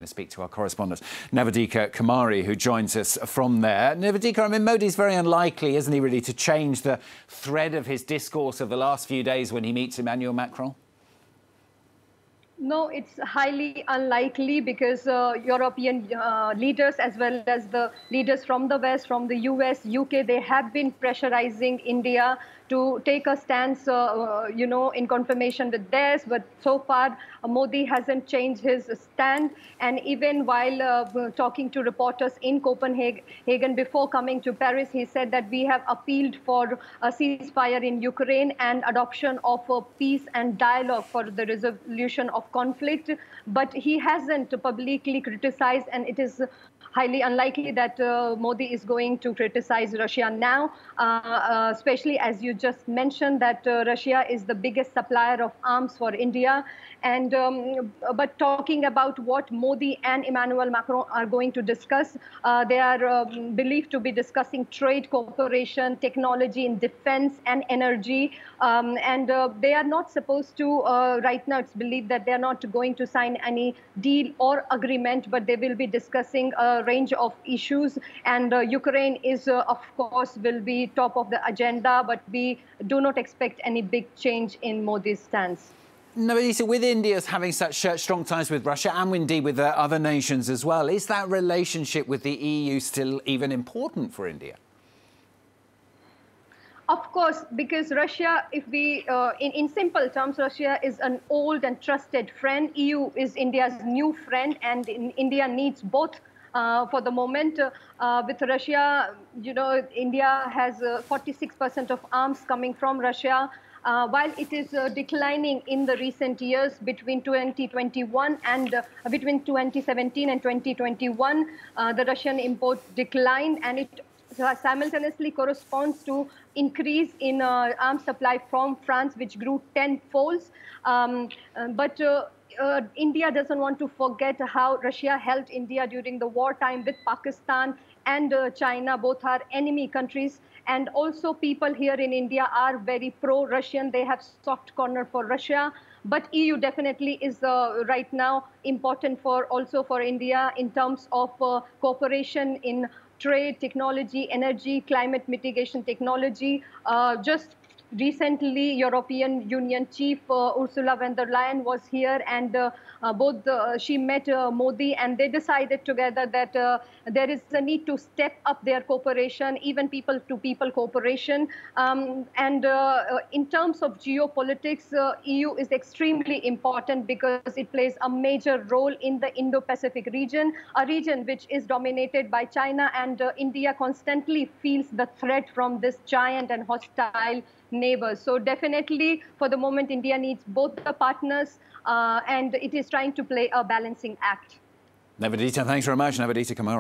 To speak to our correspondent, Nivedita Kumari, who joins us from there. Nivedita, I mean, Modi's very unlikely, isn't he, really, to change the thread of his discourse of the last few days when he meets Emmanuel Macron? No, it's highly unlikely because European leaders, as well as the leaders from the West, from the US, UK, they have been pressurizing India to take a stance, in confirmation with theirs. But so far, Modi hasn't changed his stand. And even while talking to reporters in Copenhagen before coming to Paris, he said that we have appealed for a ceasefire in Ukraine and adoption of peace and dialogue for the resolution of conflict. But he hasn't publicly criticized, and it is highly unlikely that Modi is going to criticize Russia now, especially as you just mentioned that Russia is the biggest supplier of arms for India. And but talking about what Modi and Emmanuel Macron are going to discuss, they are believed to be discussing trade cooperation, technology in defense and energy. And they are not supposed to, right now it's believed that they are not going to sign any deal or agreement, but they will be discussing a range of issues. And Ukraine is, of course, will be top of the agenda, but we do not expect any big change in Modi's stance. No, but with India's having such strong ties with Russia and indeed with other nations as well, is that relationship with the EU still even important for India? Of course, because Russia, if we, in simple terms, Russia is an old and trusted friend. EU is India's new friend, and India needs both. For the moment, with Russia, India has 46% of arms coming from Russia. While it is declining in the recent years between 2021 and between 2017 and 2021, the Russian import declined, and it simultaneously corresponds to increase in arms supply from France, which grew tenfold. But India doesn't want to forget how Russia helped India during the wartime with Pakistan and China. Both are enemy countries. And also people here in India are very pro-Russian. They have soft corner for Russia. But EU definitely is right now important also for India in terms of cooperation in trade, technology, energy, climate mitigation technology. Just recently, European Union Chief Ursula von der Leyen was here, and she met Modi, and they decided together that there is a need to step up their cooperation, even people-to-people cooperation. And in terms of geopolitics, EU is extremely important because it plays a major role in the Indo-Pacific region, a region which is dominated by China, and India constantly feels the threat from this giant and hostile neighbors. So definitely, for the moment, India needs both the partners, and it is trying to play a balancing act. Nivedita, thanks very much. Nivedita Kumari.